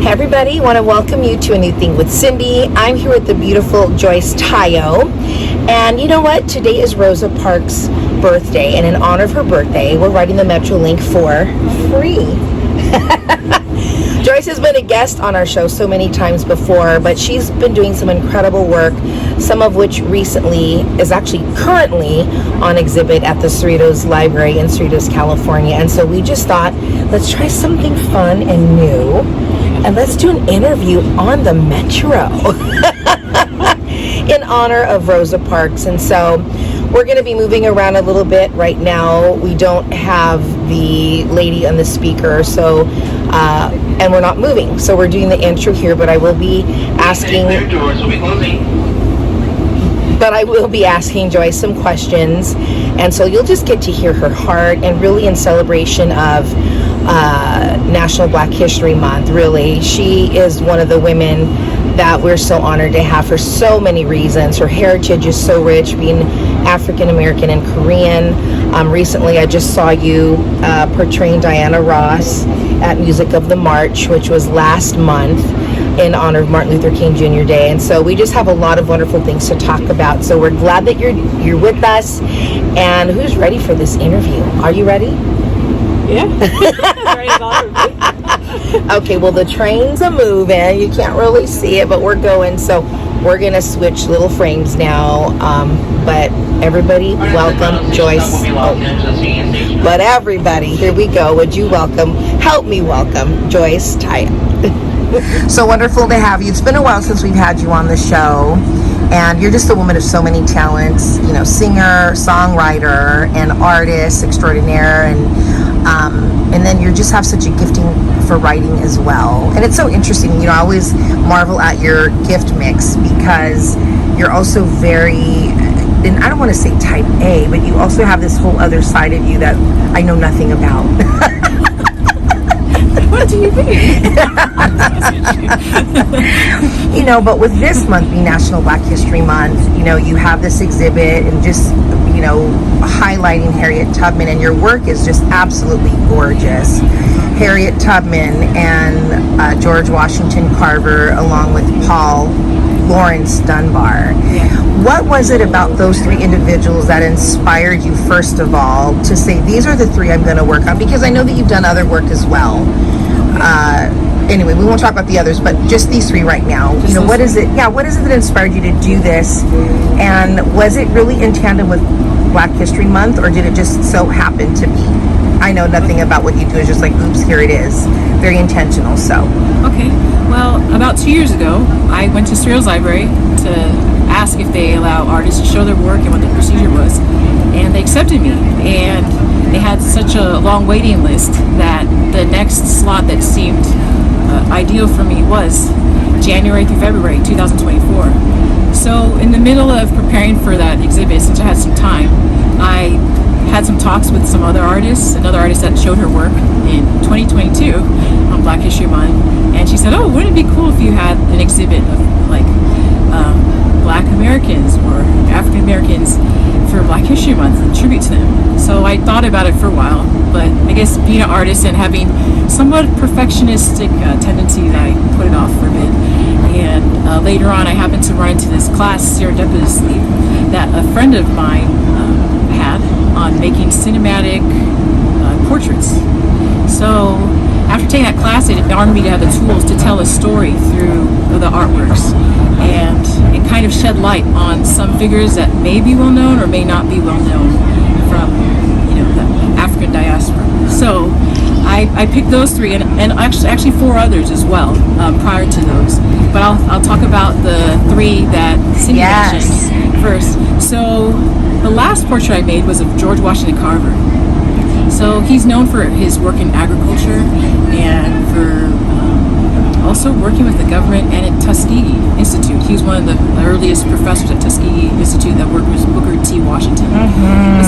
Hey everybody, want to welcome you to a new thing with Cyndi. I'm here with the beautiful Joyce Tayo. And you know what? Today is Rosa Parks' birthday, and in honor of her birthday, we're riding the Metrolink for free. Joyce has been a guest on our show so many times before, but she's been doing some incredible work, some of which recently is actually currently on exhibit at the Cerritos Library in Cerritos, California. And so we just thought, let's try something fun and new, and let's do an interview on the Metro in honor of Rosa Parks. And so we're going to be moving around a little bit right now. We don't have the lady on the speaker, so and we're not moving, so we're doing the intro here. But I will be asking. But I will be asking Joyce some questions, and so you'll just get to hear her heart, and really in celebration of National Black History Month. Really, she is one of the women that we're so honored to have for so many reasons. Her heritage is so rich, being African American and Korean. Recently, I just saw you portraying Diana Ross at Music of the March, which was last month in honor of Martin Luther King Jr. Day. And so we just have a lot of wonderful things to talk about. So we're glad that you're with us. And who's ready for this interview? Are you ready? Yeah. Okay, well, the train's a moving. You can't really see it, but we're going. So we're going to switch little frames now. But everybody, welcome Joyce. But everybody, here we go. Would you help me welcome Joyce Tayo. So wonderful to have you. It's been a while since we've had you on the show. And you're just a woman of so many talents, you know, singer, songwriter, and artist extraordinaire, and then you just have such a gifting for writing as well. And it's so interesting, you know, I always marvel at your gift mix, because you're also very, and I don't want to say type A, but you also have this whole other side of you that I know nothing about. What do you mean? You know, but with this month being National Black History Month, you know, you have this exhibit and just, you know, highlighting Harriet Tubman, and your work is just absolutely gorgeous. Harriet Tubman and George Washington Carver, along with Paul Laurence Dunbar. Yeah. What was it about those three individuals that inspired you, first of all, to say, these are the three I'm going to work on? Because I know that you've done other work as well. Anyway, we won't talk about the others, but just these three right now. You know, what is it? Yeah, what is it that inspired you to do this? And was it really in tandem with Black History Month, or did it just so happen to be? I know nothing about what you do. It's just like, oops, here it is. Very intentional. So. Okay. Well, about 2 years ago, I went to Cerritos Library to ask if they allow artists to show their work and what the procedure was, and they accepted me. And they had such a long waiting list that the next slot that seemed ideal for me was January through February 2024. So in the middle of preparing for that exhibit, since I had some time, I had some talks with some other artists, another artist that showed her work in 2022 on Black History Month, and she said, oh, wouldn't it be cool if you had an exhibit of like Black Americans or African Americans for Black History Month and tribute to them. So I thought about it for a while, but I guess being an artist and having somewhat perfectionistic tendencies, I put it off for a bit. And later on, I happened to run into this class serendipitously that a friend of mine had on making cinematic portraits. So after taking that class, it armed me to have the tools to tell a story through the artworks, and it kind of shed light on some figures that may be well known or may not be well known from, you know, the African diaspora. So I picked those three, and actually four others as well prior to those. But I'll talk about the three that Cyndi mentioned first. So the last portrait I made was of George Washington Carver. So he's known for his work in agriculture and for also working with the government and at Tuskegee Institute. He was one of the earliest professors at Tuskegee Institute that worked with Booker T. Washington. Mm-hmm.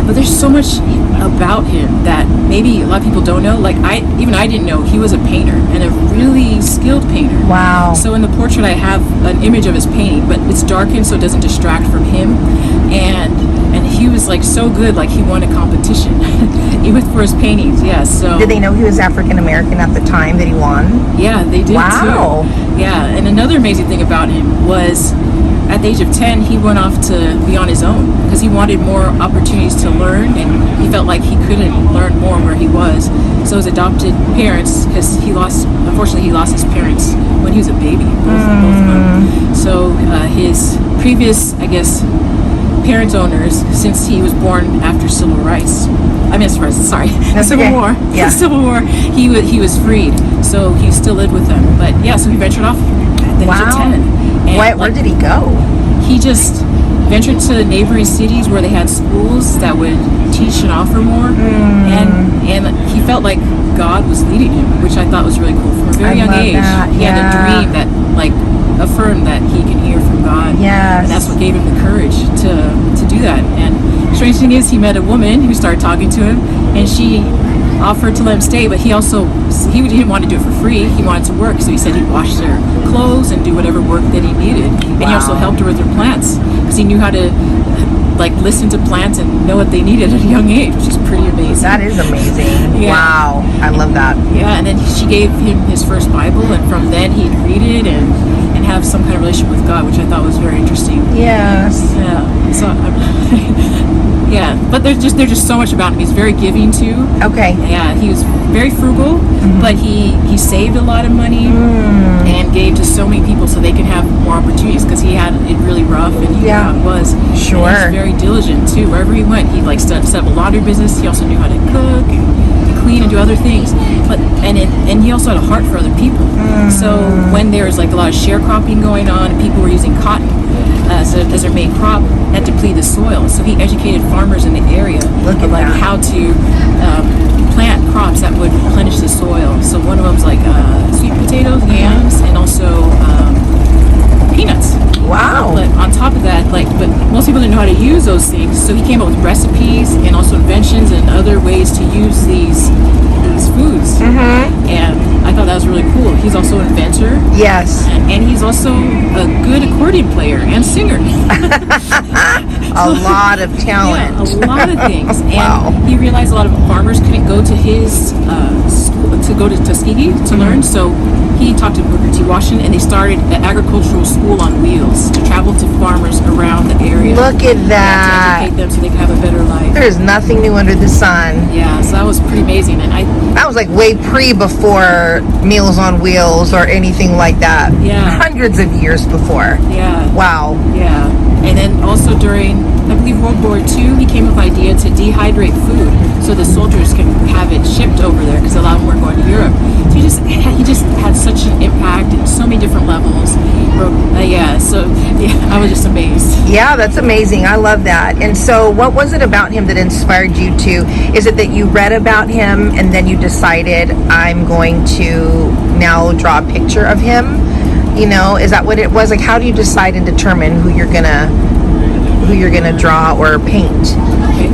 So there's so much about him that maybe a lot of people don't know. Like I didn't know he was a painter, and a really skilled painter. Wow. So in the portrait I have an image of his painting, but it's darkened so it doesn't distract from him. And he was like so good, like he won a competition for his paintings, yes. So Did they know he was African American at the time that he won? Yeah, they did Wow. too. Yeah, and another amazing thing about him was at the age of 10, he went off to be on his own because he wanted more opportunities to learn, and he felt like he couldn't learn more where he was. So his adopted parents, because unfortunately he lost his parents when he was a baby, both of them. So his previous, I guess, parent owners, since he was born after civil rights. I mean, sorry, the Civil War. Yeah. The Civil War. He was freed, so he still lived with them. But yeah, so he ventured off at the age of 10. And Where did he go? He just ventured to neighboring cities where they had schools that would teach and offer more, and he felt like God was leading him, which I thought was really cool. From a very young age, he had a dream that affirmed that he can hear from God. Yes. And that's what gave him the courage to do that. And strange thing is, he met a woman who started talking to him, and she offered to let him stay, but he didn't want to do it for free. He wanted to work, so he said he'd wash their clothes and do whatever work that he needed. And he also helped her with her plants because he knew how to listen to plants and know what they needed at a young age, which is pretty amazing. That is amazing. Yeah. Wow, I love that. Yeah, and then she gave him his first Bible, and from then he'd read it and have some kind of relationship with God, which I thought was very interesting. Yes. Yeah. So, yeah, but there's just so much about him. He's very giving too. Okay. Yeah, he was very frugal, but he saved a lot of money and gave to so many people so they could have more opportunities because he had it really rough and he knew how it was. Sure. And he was very diligent too. Wherever he went, he set up a laundry business. He also knew how to cook and clean and do other things. But and he also had a heart for other people. So when there was a lot of sharecropping going on and people were using cotton as their main crop, that depleted the soil. So he educated farmers in the area of how to plant crops that would replenish the soil. So one of them's sweet potatoes, yams, and also peanuts. Wow. But on top of that, but most people didn't know how to use those things. So he came up with recipes and also inventions and other ways to use these foods. And I thought that was really cool. He's also an inventor. Yes. And he's also a good accordion player and singer. A lot of talent. Yeah, a lot of things. Wow. And he realized a lot of farmers couldn't go to his school, to go to Tuskegee to learn. So he talked to Booker T. Washington, and they started an agricultural school on wheels to travel to farmers around the area. Look at that. To educate them so they could have a better life. There's nothing new under the sun. Yeah, so that was pretty amazing. And that was way before Meals on Wheels or anything like that. Yeah. Hundreds of years before. Yeah. Wow. Yeah. And then also during, I believe, World War II, he came up with the idea to dehydrate food so the soldiers can have it shipped over there because a lot of them were going to Europe. So he just had such an impact in so many different levels. I was just amazed. Yeah, that's amazing. I love that. And so what was it about him that inspired you to, is it that you read about him and then you decided I'm going to now draw a picture of him? Is that what it was? How do you decide and determine who you're gonna draw or paint? Okay.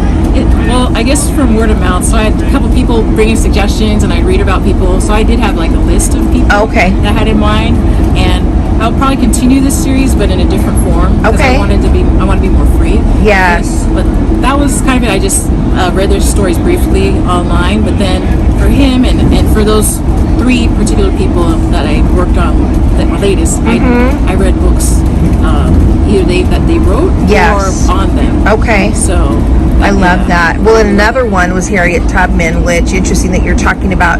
Well, I guess from word of mouth. So I had a couple people bringing suggestions, and I read about people. So I did have a list of people that I had in mind, and I'll probably continue this series, but in a different form. Okay. I want to be more free. Yes. But that was kind of it. I just read their stories briefly online, but then for him and for those 3 particular people that I worked on, my latest, I read books either that they wrote or on them. Okay. So I love that. Well, and another one was Harriet Tubman, which interesting that you're talking about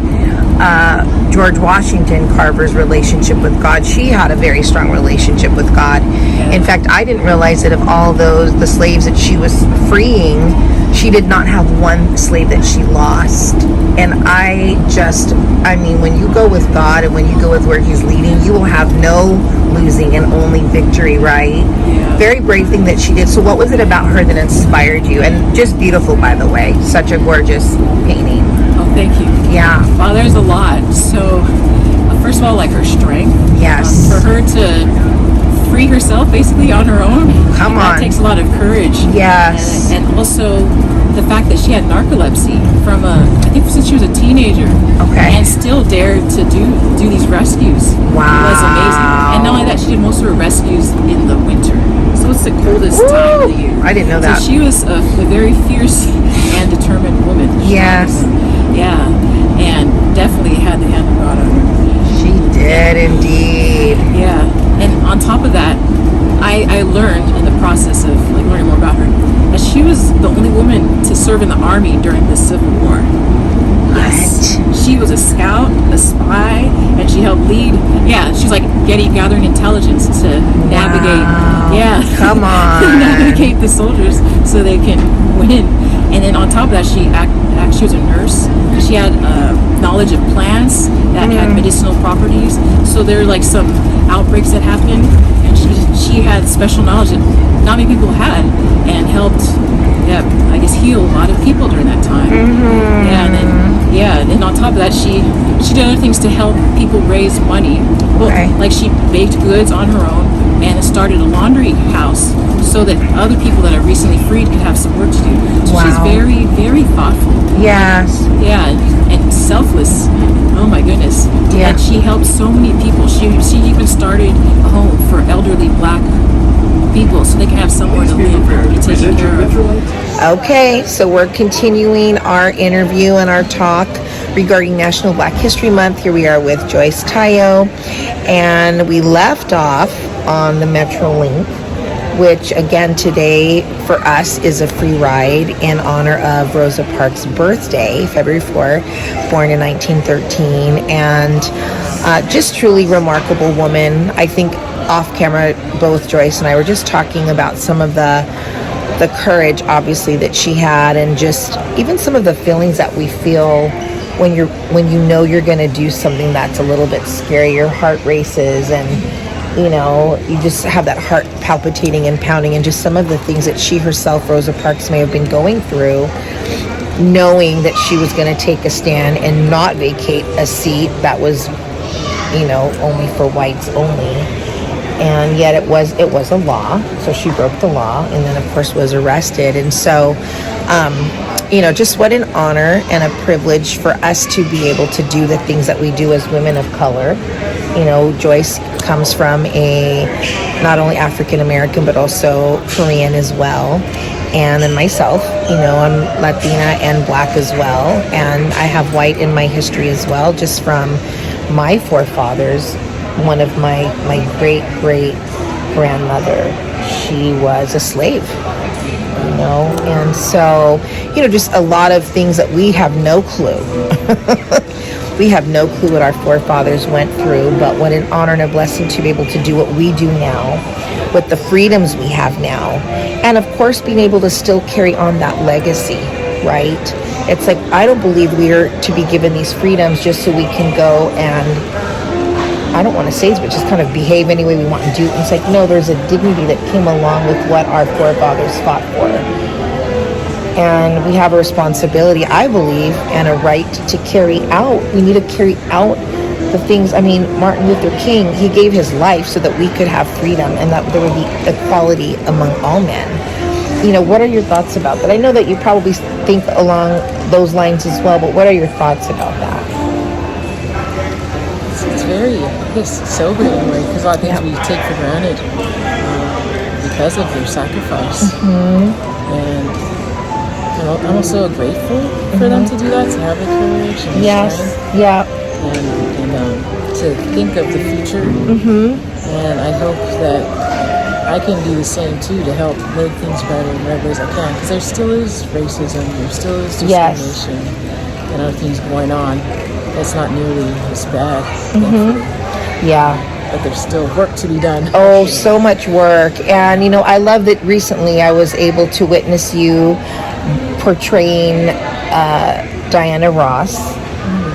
George Washington Carver's relationship with God. She had a very strong relationship with God. Yeah. In fact, I didn't realize that of all the slaves that she was freeing, she did not have one slave that she lost. And when you go with God and when you go with where He's leading, you will have no losing and only victory, right? Yeah. Very brave thing that she did. So what was it about her that inspired you? And just beautiful, by the way. Such a gorgeous painting. Oh, thank you. Yeah. Wow, there's a lot. So, first of all, her strength. Yes. For her to free herself basically on her own. Come on. That takes a lot of courage. Yes. And also the fact that she had narcolepsy from I think since she was a teenager. Okay. And still dared to do these rescues. Wow. It was amazing. And not only that, she did most of her rescues in the winter. So it's the coldest time of the year. I didn't know that. So she was a very fierce and determined woman. Yes. times. Yeah, and definitely had the hand of God on her. She did indeed. Yeah, and on top of that, I learned in the process of like learning more about her that she was the only woman to serve in the army during the Civil War. Yes, she was a scout, a spy, and she helped lead. Yeah, she's like gathering intelligence to navigate. Yeah, come on, navigate the soldiers so they can win. And then on top of that, she was a nurse. She had knowledge of plants that had medicinal properties. So there were like some outbreaks that happened, and she had special knowledge that not many people had, and helped, I guess, heal a lot of people during that time. And then on top of that, she did other things to help people raise money. Well, like she baked goods on her own and started a laundry house so that other people that are recently freed could have some work to do. So she's very, very thoughtful. Yes. Yeah, and selfless. Oh my goodness. Yeah. And she helped so many people. She even started a home for elderly Black people so they can have somewhere to live and be taken care of. Okay, so we're continuing our interview and our talk regarding National Black History Month. Here we are with Joyce Tayo, and we left off on the Metrolink, which again today for us is a free ride in honor of Rosa Parks' birthday, February 4, born in 1913, and just truly remarkable woman. I think off camera, both Joyce and I were just talking about some of the courage, obviously, that she had, and just even some of the feelings that we feel when you know you're going to do something that's a little bit scary. Your heart races, and you just have that heart palpitating and pounding, and just some of the things that she herself, Rosa Parks, may have been going through, knowing that she was going to take a stand and not vacate a seat that was, only for whites only. And yet it was a law, so she broke the law, and then of course was arrested. And so, just what an honor and a privilege for us to be able to do the things that we do as women of color. Joyce comes from a not only African American but also Korean as well, and then myself, I'm Latina and Black as well, and I have white in my history as well, just from my forefathers. One of my great grandmother, she was a slave, and so just a lot of things that we have no clue. We have no clue what our forefathers went through, but what an honor and a blessing to be able to do what we do now with the freedoms we have now, and of course being able to still carry on that legacy, right? It's like, I don't believe we are to be given these freedoms just so we can go and, I don't want to say this, but just kind of behave any way we want to do. It's like, no, there's a dignity that came along with what our forefathers fought for. And we have a responsibility, I believe, and a right to carry out. We need to carry out the things. Martin Luther King, he gave his life so that we could have freedom and that there would be equality among all men. What are your thoughts about that? I know that you probably think along those lines as well, but what are your thoughts about that? It's very sobering in a way, because a lot of things we take for granted because of their sacrifice. And I'm also grateful for them to do that, to have the courage and strength. And to think of the future. And I hope that I can do the same too, to help make things better in whatever ways I can, because there still is racism, there still is discrimination, and other things going on. That's not nearly as bad. But there's still work to be done. Oh, so much work. And, I love that recently I was able to witness you portraying Diana Ross.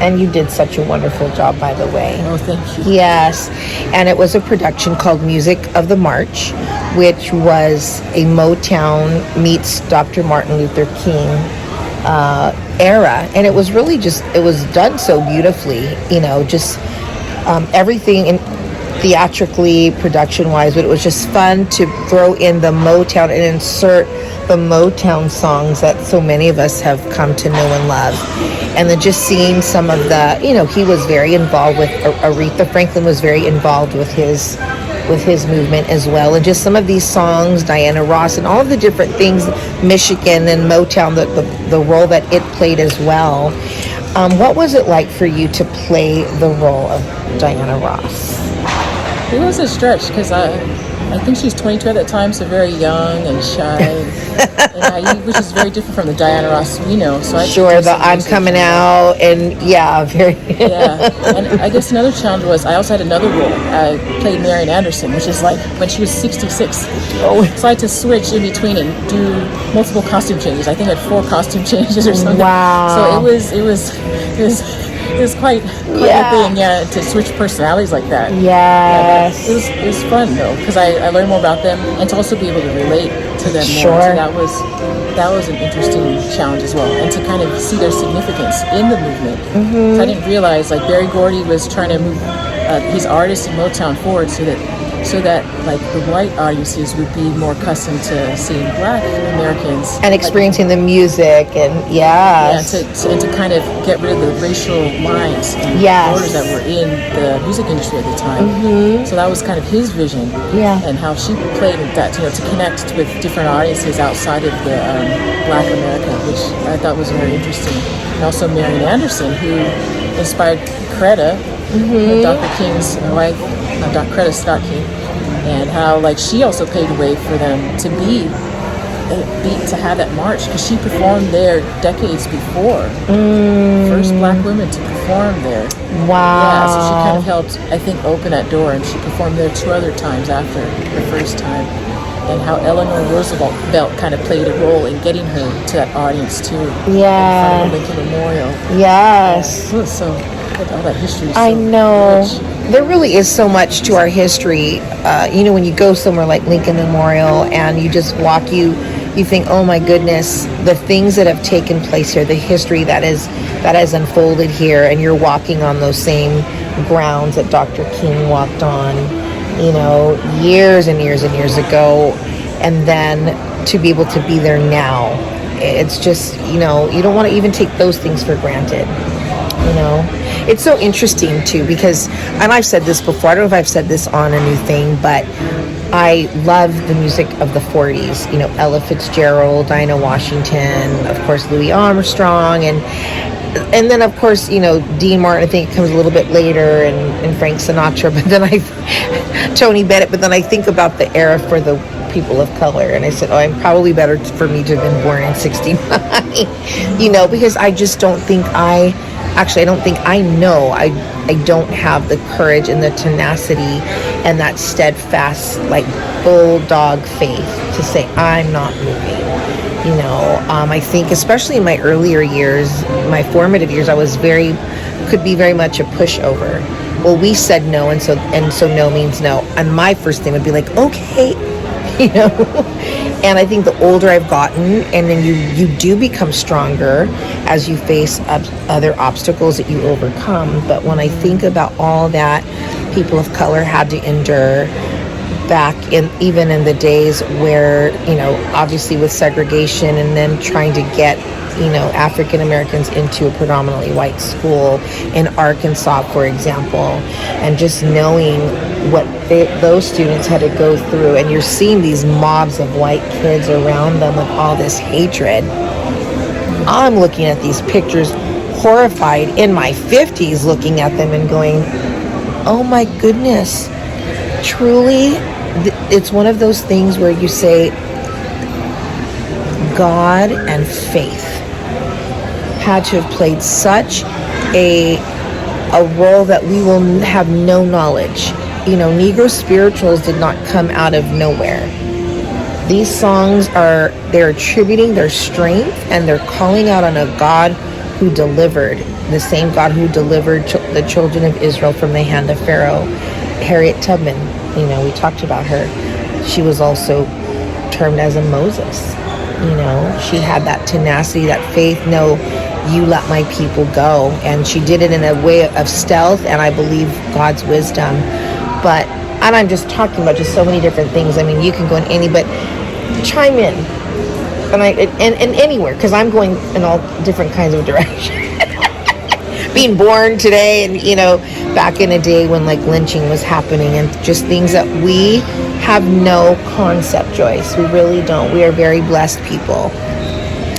And you did such a wonderful job, by the way. Oh, thank you. Yes. And it was a production called Music of the March, which was a Motown meets Dr. Martin Luther King era, and it was really it was done so beautifully, just everything in theatrically, production wise, but it was just fun to throw in the Motown and insert the Motown songs that so many of us have come to know and love. And then just seeing some of the, he was very involved with Aretha Franklin was very involved with his with his movement as well. And just some of these songs, Diana Ross and all of the different things, Michigan and Motown, the role that it played as well. What was it like for you to play the role of Diana Ross? It was a stretch because I think she was 22 at that time, so very young and shy and naive, which is very different from the Diana Ross we know. So I'm coming out, and very. Yeah, and I guess another challenge was I also had another role. I played Marian Anderson, which is like when she was 66. Oh. So I had to switch in between and do multiple costume changes. I think I had 4 costume changes or something. Wow. So it was quite a thing, to switch personalities like that. Yes. It was fun though, because I learned more about them and to also be able to relate to them more. So that was an interesting challenge as well, and to kind of see their significance in the movement. Mm-hmm. So I didn't realize like Berry Gordy was trying to move his artists in Motown forward so that like the white audiences would be more accustomed to seeing Black Americans and experiencing the music, and and to kind of get rid of the racial lines and borders that were in the music industry at the time. Mm-hmm. So that was kind of his vision, and how she played with that, to connect with different audiences outside of the Black America, which I thought was very interesting. And also Marian Anderson, who inspired Coretta, Dr. King's wife, Dr. Coretta Scott King, and how like she also paved the way for them to to have that march, because she performed there decades before. First Black women to perform there. Wow. Yeah, so she kind of helped, I think, open that door, and she performed there 2 other times after the first time. And how Eleanor Roosevelt kind of played a role in getting her to that audience too. Yeah. In front of Lincoln Memorial. Yes. Yeah. So all that history. I know. Rich. There really is so much to our history. When you go somewhere like Lincoln Memorial and you just walk, you think, oh my goodness, the things that have taken place here, the history that has unfolded here, and you're walking on those same grounds that Dr. King walked on, years and years and years ago, and then to be able to be there now. It's just, you don't want to even take those things for granted. It's so interesting too, because, and I've said this before, I don't know if I've said this on a new thing, but I love the music of the 40s, Ella Fitzgerald, Dinah Washington, of course Louis Armstrong, and then of course, Dean Martin, I think, comes a little bit later, and Frank Sinatra, but then Tony Bennett, but then I think about the era for the people of color, and I said, I'm probably better for me to have been born in 69, because I just don't think I don't have the courage and the tenacity and that steadfast, like, bulldog faith to say, I'm not moving. I think especially in my earlier years, my formative years, I was could be very much a pushover. Well, we said no, and so no means no. And my first thing would be like, okay, And I think the older I've gotten, and then you do become stronger as you face other obstacles that you overcome. But when I think about all that people of color had to endure back even in the days where, obviously with segregation, and then trying to get, African Americans into a predominantly white school in Arkansas, for example, and just knowing what those students had to go through, and you're seeing these mobs of white kids around them with all this hatred. I'm looking at these pictures horrified in my 50s, looking at them and going, oh my goodness, truly, it's one of those things where you say God and faith had to have played such a role that we will have no knowledge. Negro spirituals did not come out of nowhere. These songs they're attributing their strength, and they're calling out on a God who delivered, the same God who delivered the children of Israel from the hand of Pharaoh. Harriet Tubman, we talked about her. She was also termed as a Moses. She had that tenacity, that faith. No, you let my people go. And she did it in a way of stealth, and I believe God's wisdom. And I'm just talking about just so many different things. I mean, you can go in but chime in. And anywhere, because I'm going in all different kinds of directions. being born today, and back in a day when like lynching was happening, and just things that we have no concept, Joyce. We really don't. We are very blessed people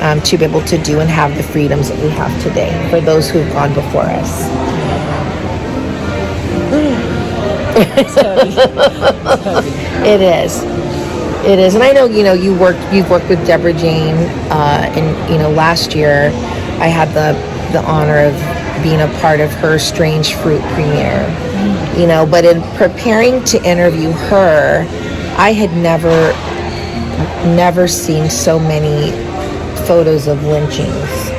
to be able to do and have the freedoms that we have today for those who've gone before us. It's heavy. It's heavy. It is. It is. And I know, you've worked with Deborah Jane, and last year I had the honor of being a part of her Strange Fruit premiere. But in preparing to interview her, I had never seen so many photos of lynchings,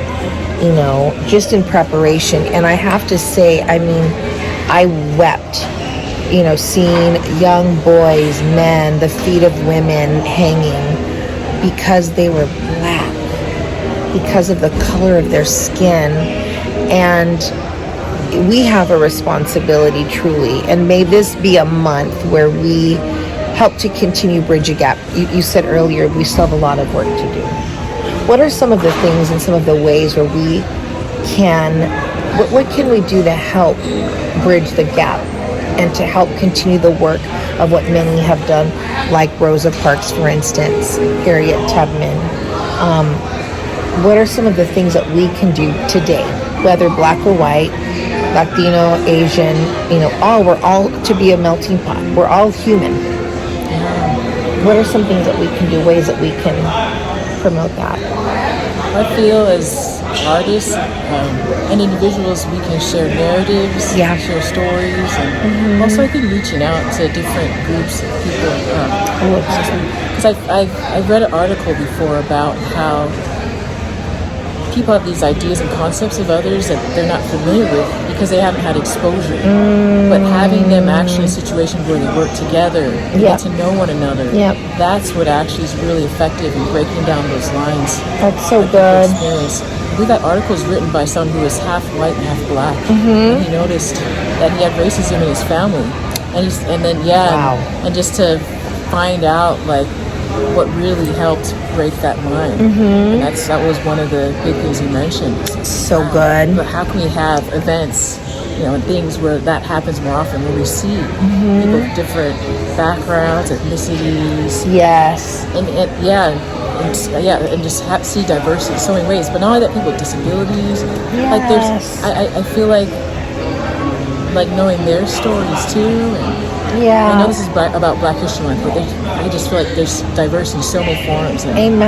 just in preparation. And I have to say, I wept, seeing young boys, men, the feet of women hanging because they were black, because of the color of their skin. And we have a responsibility, truly. And may this be a month where we help to continue bridge a gap. You said earlier, we still have a lot of work to do. What are some of the things and some of the ways where we what can we do to help bridge the gap and to help continue the work of what many have done, like Rosa Parks, for instance, Harriet Tubman? What are some of the things that we can do today, whether black or white, Latino, Asian, we're all to be a melting pot. We're all human. What are some things that we can do, ways that we can promote that? I feel as artists and individuals, we can share narratives, share stories, and also I think reaching out to different groups of people. Because I've read an article before about how people have these ideas and concepts of others that they're not familiar with because they haven't had exposure. But having them actually in situations where they work together, they get to know one another, that's what actually is really effective in breaking down those lines. That's so good. I believe that article is written by someone who was half white and half black. And he noticed that he had racism in his family. And just to find out like what really helped break that line. And that was one of the big things he mentioned. So good. But how can we have events, and things where that happens more often, where we see people of different backgrounds, ethnicities. Yes. And just see diversity in so many ways. But not only that, people with disabilities. Yes. Like I feel like knowing their stories too. And I know this is about Black History Month, but I just feel like there's diversity in so many forms, and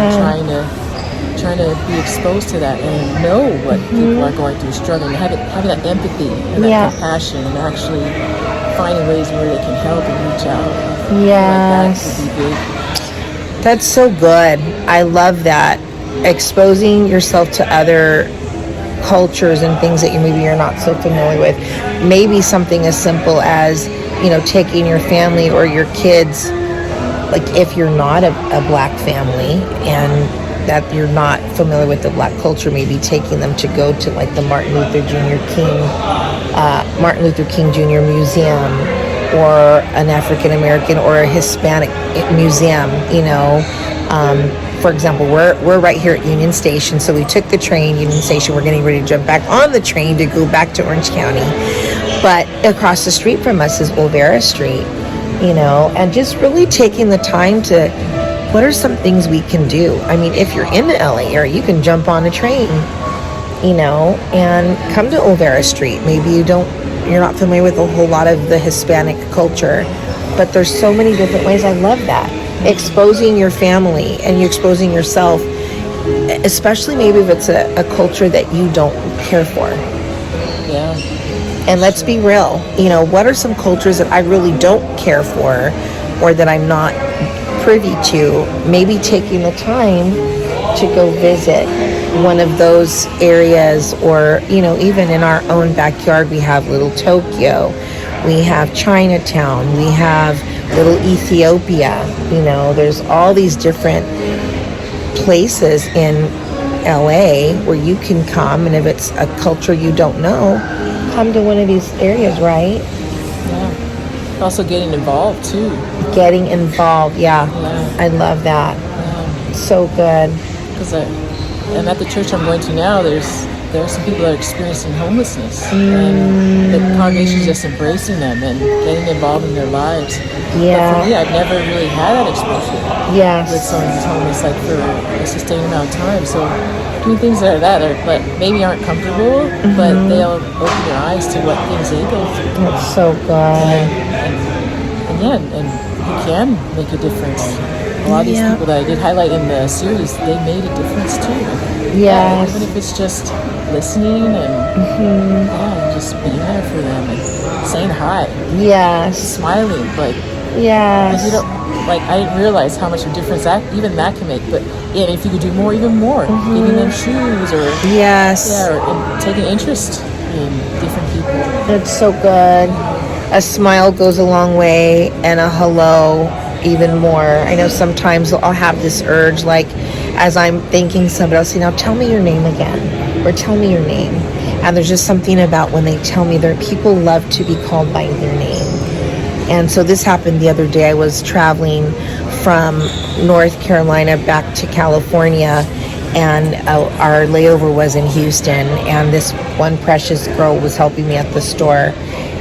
trying to be exposed to that and know what people are going through, struggling, having that empathy and that compassion, and actually finding ways where they can help and reach out. Yes. Like that would be big. That's so good. I love that. Exposing yourself to other cultures and things that you're not so familiar with. Maybe something as simple as taking your family or your kids, like if you're not a black family and that you're not familiar with the black culture, maybe taking them to go to like the Martin Luther King Jr. Museum, or an African American or a Hispanic museum. For example, we're right here at Union Station, so we took the train, Union Station. We're getting ready to jump back on the train to go back to Orange County. But across the street from us is Olvera Street, and just really taking the time to, what are some things we can do? If you're in the LA area, you can jump on a train, and come to Olvera Street. Maybe you're not familiar with a whole lot of the Hispanic culture, but there's so many different ways. I love that. Exposing your family and you exposing yourself, especially maybe if it's a culture that you don't care for. Yeah. And let's be real, what are some cultures that I really don't care for or that I'm not privy to? Maybe taking the time to go visit one of those areas, or, even in our own backyard, we have Little Tokyo, we have Chinatown, we have Little Ethiopia, there's all these different places in LA where you can come, and if it's a culture you don't know, come to one of these areas, right? Yeah. Also getting involved too. Getting involved, yeah. I love that. So good. Because and at the church I'm going to now, there's there are some people that are experiencing homelessness, and the congregation is just embracing them and getting involved in their lives. Yeah. But for me, I've never really had that exposure Yes. with someone who's homeless, like for a sustained amount of time. So doing things like that are, but maybe aren't comfortable, but they'll open your eyes to what things they go through. That's so good. And you can make a difference. A lot of these people that I did highlight in the series, they made a difference too. Yes. Even if it's just listening and just being there for them and saying hi, Yes. smiling, like Yes. you don't, like I didn't realize how much of a difference that can make. But if you could do more, even more, giving them shoes or Yes. or taking interest in different people. That's so good. A smile goes a long way, and a hello even more. I know sometimes I'll have this urge, like as I'm thanking somebody, I'll say, now tell me your name again, or tell me your name. And there's just something about when they tell me, their people love to be called by their name. And so this happened the other day. I was traveling from North Carolina back to California, and our layover was in Houston, and this one precious girl was helping me at the store.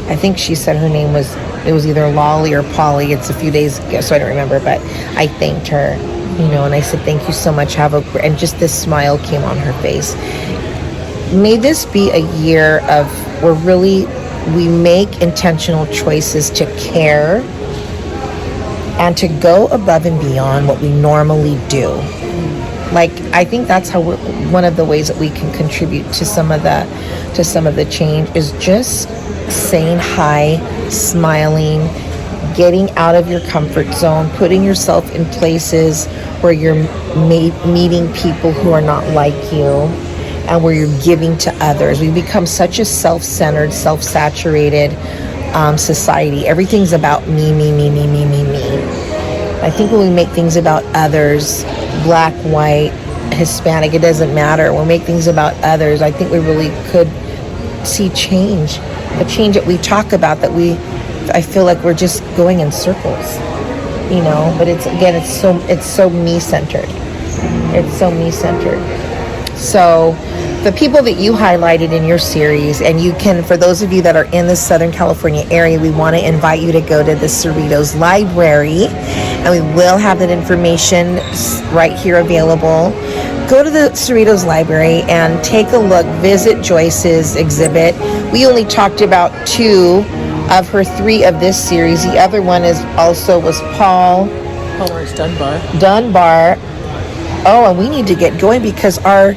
I think she said her name was, it was either Lolly or Polly. It's a few days ago, so I don't remember, but I thanked her, and I said, thank you so much, and just this smile came on her face. May this be a year of where really we make intentional choices to care and to go above and beyond what we normally do. Like, I think that's how one of the ways that we can contribute to some of the change is just saying hi, smiling, getting out of your comfort zone, putting yourself in places where you're meeting people who are not like you, and where you're giving to others. We become such a self-centered, self-saturated society. Everything's about me, me, me, me, me, me, me. I think when we make things about others, black, white, Hispanic, it doesn't matter. When we make things about others, I think we really could see change. The change that we talk about, I feel like we're just going in circles, but it's so me-centered. It's so me-centered. So the people that you highlighted in your series, and you can, for those of you that are in the Southern California area, we want to invite you to go to the Cerritos Library, and we will have that information right here available. Go to the Cerritos Library and take a look, visit Joyce's exhibit. We only talked about 2 of her 3 of this series. The other one was Paul Lawrence Dunbar. Oh, and we need to get going because our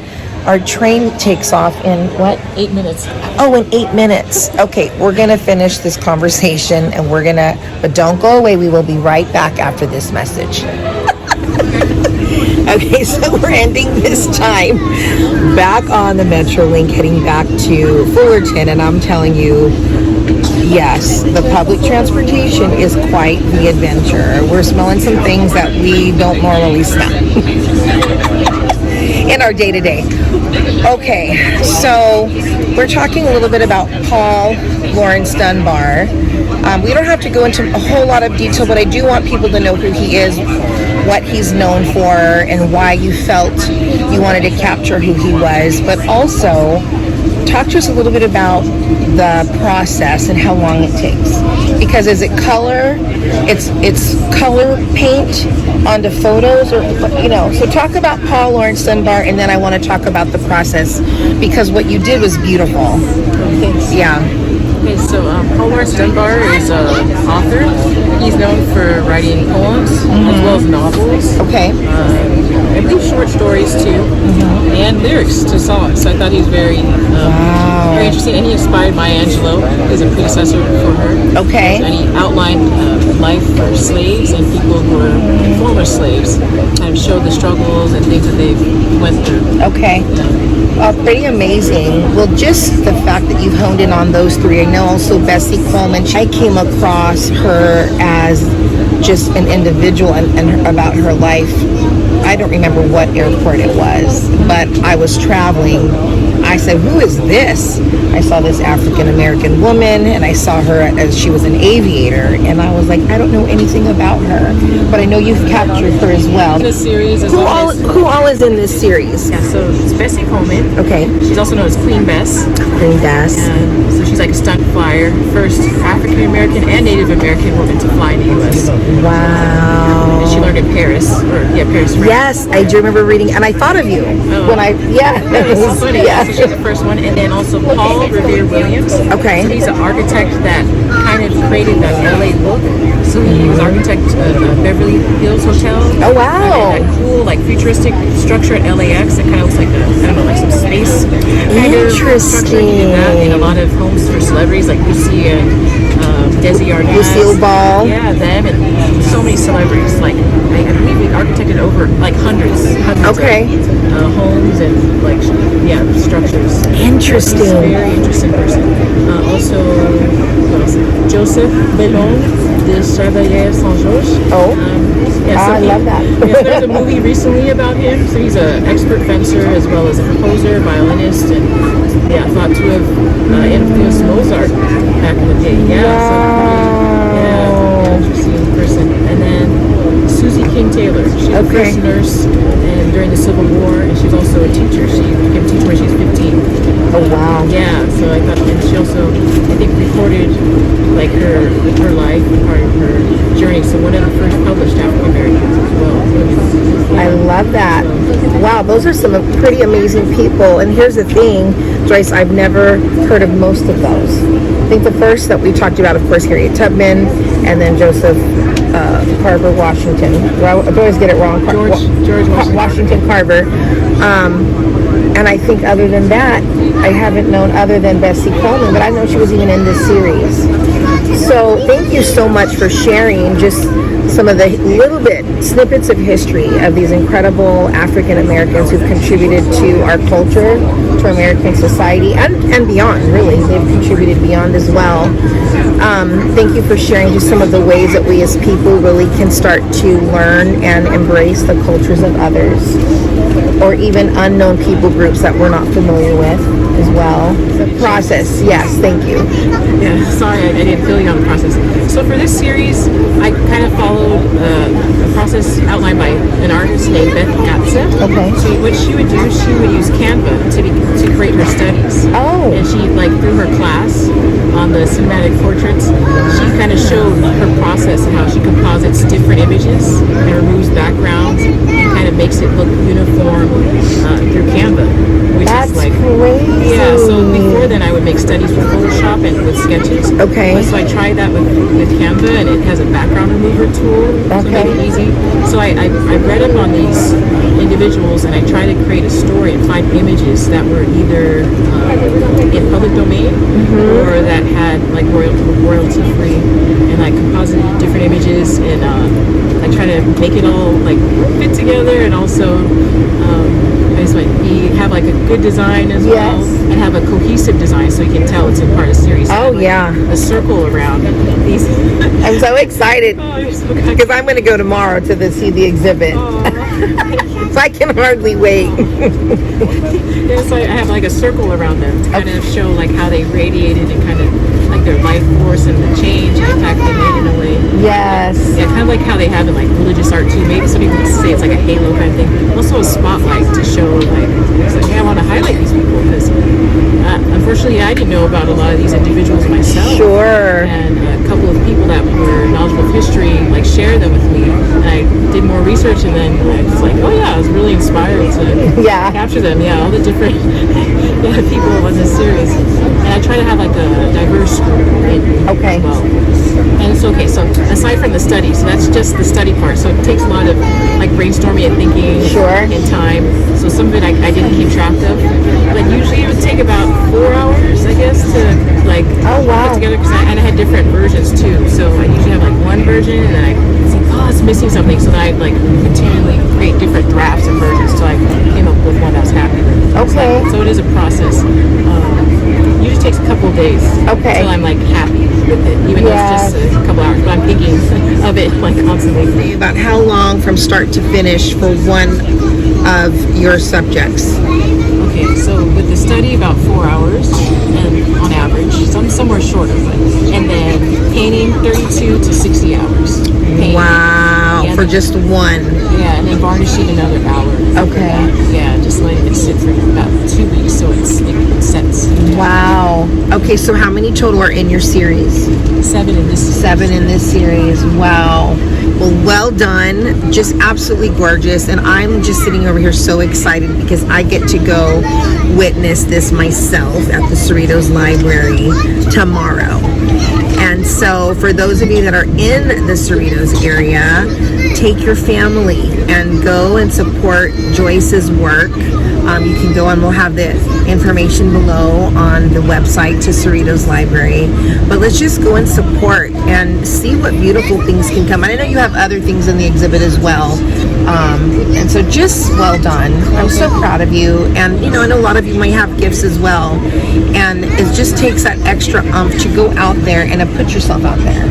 train takes off in what? 8 minutes. Oh, in 8 minutes. Okay, we're going to finish this conversation, and but don't go away. We will be right back after this message. Okay, so we're ending this time back on the Metrolink, heading back to Fullerton, and I'm telling you, yes, the public transportation is quite the adventure. We're smelling some things that we don't normally smell in our day-to-day. Okay, so we're talking a little bit about Paul Lawrence Dunbar. We don't have to go into a whole lot of detail, but I do want people to know who he is, what he's known for, and why you felt you wanted to capture who he was, but also talk to us a little bit about the process and how long it takes. Because is it color? It's color paint onto photos, or So talk about Paul Lawrence Dunbar, and then I want to talk about the process, because what you did was beautiful. Thanks. Yeah. Okay, so Paul Lawrence Dunbar is an author. He's known for writing poems as well as novels. Okay. I believe short stories too, and lyrics to songs. So I thought he was very interesting, and he inspired Maya Angelou as a predecessor for her. Okay. And he outlined life for slaves and people who were former slaves, and showed the struggles and things that they went through. Okay. Pretty amazing. Well, just the fact that you've honed in on those 3. I know also Bessie Coleman. I came across her as just an individual and about her life. I don't remember what airport it was, but I was traveling. I said, who is this? I saw this African American woman, and I saw her as she was an aviator, and I was like, I don't know anything about her, but I know you've captured her as well. The series as Who all is in this series? Yeah, so it's Bessie Coleman. Okay. She's also known as Queen Bess. Queen Bess. And so she's like a stunt flyer, first African American and Native American woman to fly in the U.S. Wow. And she learned in Paris, Paris, France. Yes, I do remember reading, and I thought of you when It's funny. Yeah. So she's the first one, and then also Paul Revere Williams. Okay. So he's an architect that kind of created the LA look. So he was architect of the Beverly Hills Hotel. Oh wow! And that cool, like futuristic structure at LAX that kind of looks like like some space kind of structure. He did that in a lot of homes for celebrities like Lucy and Desi Arnaz. Lucille Ball. Yeah, them and so many celebrities. Like I believe he architected over like hundreds Okay. of homes and like structures. Interesting. He's a very interesting person. Also, what else? Joseph Bellon de Chevalier-Saint-Georges. Oh. I love that. So there's a movie recently about him. So he's an expert fencer as well as a composer, violinist, and thought to have influenced Mozart back in the day. Interesting person. And then Susie King Taylor. She's the first nurse and during the Civil War, and she's also a teacher. She became a teacher when she was 15. Oh wow. Yeah, so I thought, and she also, I think, recorded like her life, part of her journey. So one of the first published African Americans as well. I love that. Wow, those are some pretty amazing people. And here's the thing, Joyce, I've never heard of most of those. I think the first that we talked about, of course, Harriet Tubman, and then Joseph Carver Washington. I always get it wrong. George Washington Carver. And I think other than that, I haven't known other than Bessie Coleman, but I know she was even in this series. So thank you so much for sharing just some of the little bit snippets of history of these incredible African Americans who've contributed to our culture, to American society, and beyond, really. They've contributed beyond as well. Thank you for sharing just some of the ways that we as people really can start to learn and embrace the cultures of others, or even unknown people groups that we're not familiar with as well. The process, yes, thank you. Yeah, sorry, I didn't fill you on the process. So for this series, I kind of followed a process outlined by an artist named Beth Gatza. Okay. So what she would do, she would use Canva to create her studies. Oh. And she, like, through her class on the cinematic portraits, she kind of showed her process and how she composites different images and removes backgrounds and kind of makes it look uniform through Canva, which That's is like crazy. Yeah. So before then, I would make studies with Photoshop and with sketches. Okay. So I tried that with Canva, and it has a background remover tool to make it easy. So I read up on these individuals, and I tried to create a story and find images that were either in public domain or that had like royalty free, and I composited different images, and I try to make it all like fit together, and also have like a good design as well, and have a cohesive design so you can tell it's a part of the series. Oh, a circle around these. I'm so excited Oh, you're so kind. because I'm going to go tomorrow to see the exhibit. So I can hardly wait. Yes, I have like a circle around them to kind of show like how they radiated and kind of like their life force and the change and impact they made in a way. Yes. Yeah, kind of like how they have in like religious art too. Maybe some people say it's like a halo kind of thing. Also a spotlight to show like, it's like, hey, I want to highlight these people because unfortunately I didn't know about a lot of these individuals myself. Sure. And a couple of people that were knowledgeable of history like shared them with me, and I did more research, and then I was like, oh yeah, I was really inspired to capture them. Yeah, all the different people in this series, and I try to have like a diverse group as well. And it's okay. So aside from the study, so that's just the study part. So it takes a lot of like brainstorming and thinking and time. So some of it I didn't keep track of. Like usually it would take about 4 hours, I guess, to like put together. And I had different versions too. So I usually have like one version, and then I think, oh, it's missing something. So then I like continually create different drafts and versions until I came up with one that was happy with. Okay. So it is a process. It usually takes a couple of days until I'm like happy with it, even though it's just a couple hours. But I'm thinking of it like constantly. About how long from start to finish for one of your subjects? Okay, so with the study, about 4 hours, and 42 to 60 hours. Painting. Wow, Yeah, for just one. Yeah, and then varnishing another hour. Okay. Yeah, just letting it sit for about 2 weeks so it sets. Wow. Okay, so how many total are in your series? 7 in this series. 7 in this series. Wow. Well done. Just absolutely gorgeous. And I'm just sitting over here so excited because I get to go witness this myself at the Cerritos Library tomorrow. And so for those of you that are in the Cerritos area, take your family and go and support Joyce's work. You can go and we'll have the information below on the website to Cerritos Library. But let's just go and support and see what beautiful things can come. And I know you have other things in the exhibit as well. And so just well done. I'm so proud of you. And you know, I know a lot of you might have gifts as well. And it just takes that extra umph to go out there and to put yourself out there.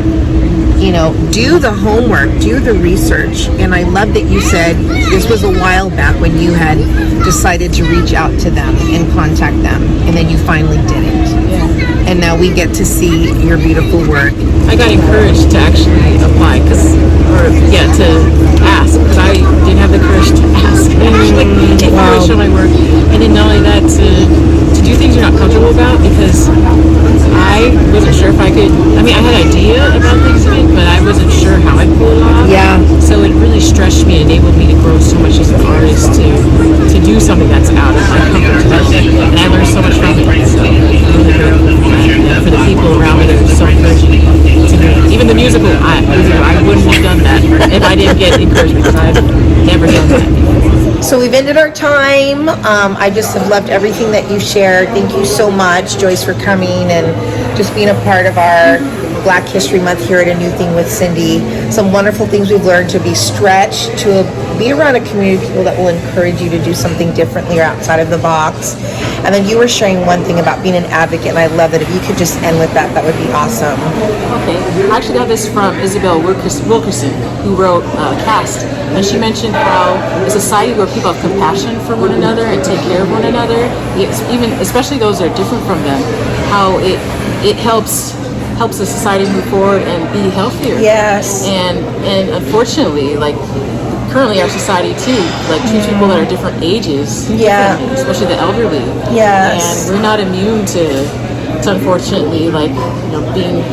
You know, do the homework, do the research. And I love that you said this was a while back when you had decided to reach out to them and contact them, and then you finally did it. Yeah. And now we get to see your beautiful work. I got encouraged to actually apply to ask, because I didn't have the courage to ask and actually show my work. And then not only that, to do things you're not comfortable about, because I wasn't sure if I could. I mean, I had an idea about the exhibit, but I wasn't sure how I'd pull it off. Yeah. So it really stretched me and enabled me to grow so much as an artist to do something that's out of my comfort zone. And I learned so much from it. So I'm really grateful for that. And for the people around me that are so encouraging to me. Even the musical, I wouldn't have done that if I didn't get encouragement, because I've never done that. So we've ended our time. I just have loved everything that you shared. Thank you so much, Joyce, for coming and just being a part of our Black History Month here at A New Thing with Cyndi. Some wonderful things we've learned: to be stretched, to be around a community of people that will encourage you to do something differently or outside of the box. And then you were sharing one thing about being an advocate, and I love that. If you could just end with that, that would be awesome. Okay, I actually got this from Isabel Wilkerson, who wrote Caste, and she mentioned how a society where people have compassion for one another and take care of one another, even especially those that are different from them, how it helps the society move forward and be healthier. Yes. And unfortunately, like currently our society too, like treats people that are different ages, Yeah. differently, especially the elderly. Yes. And we're not immune to unfortunately, like, you know, being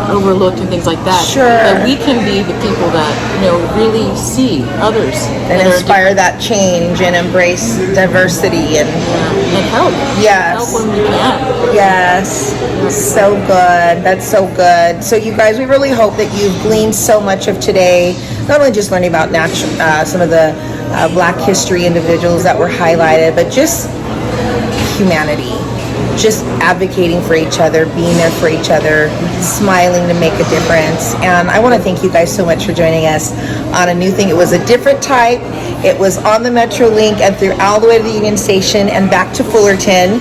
overlooked and things like that. Sure. But we can be the people that, you know, really see others And that inspire that change and embrace diversity and help. Yes. Help when we can. Yes. So good. That's so good. So you guys, we really hope that you've gleaned so much of today, not only just learning about some of the Black history individuals that were highlighted, but just humanity. Just advocating for each other, being there for each other, smiling to make a difference. And I want to thank you guys so much for joining us on A New Thing. It was a different type. It was on the Metrolink and through all the way to the Union Station and back to Fullerton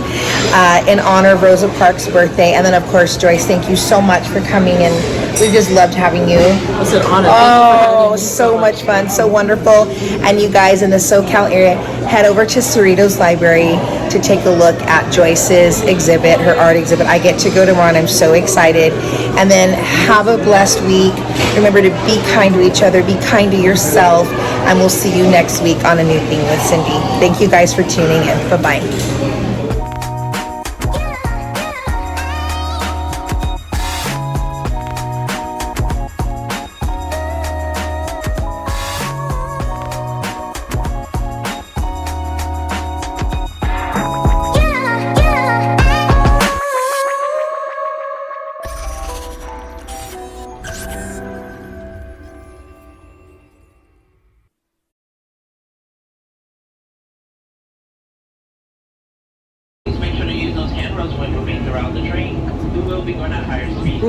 in honor of Rosa Parks' birthday. And then, of course, Joyce, thank you so much for coming, and we just loved having you. It's an honor. Oh, so much fun, so wonderful. And you guys in the SoCal area, head over to Cerritos Library to take a look at Joyce's exhibit, her art exhibit. I get to go tomorrow and I'm so excited. And then have a blessed week. Remember to be kind to each other, be kind to yourself, and we'll see you next week on A New Thing with Cyndi. Thank you guys for tuning in. Bye-bye. Make sure to use those handrails when moving throughout the train. We will be going at higher speeds.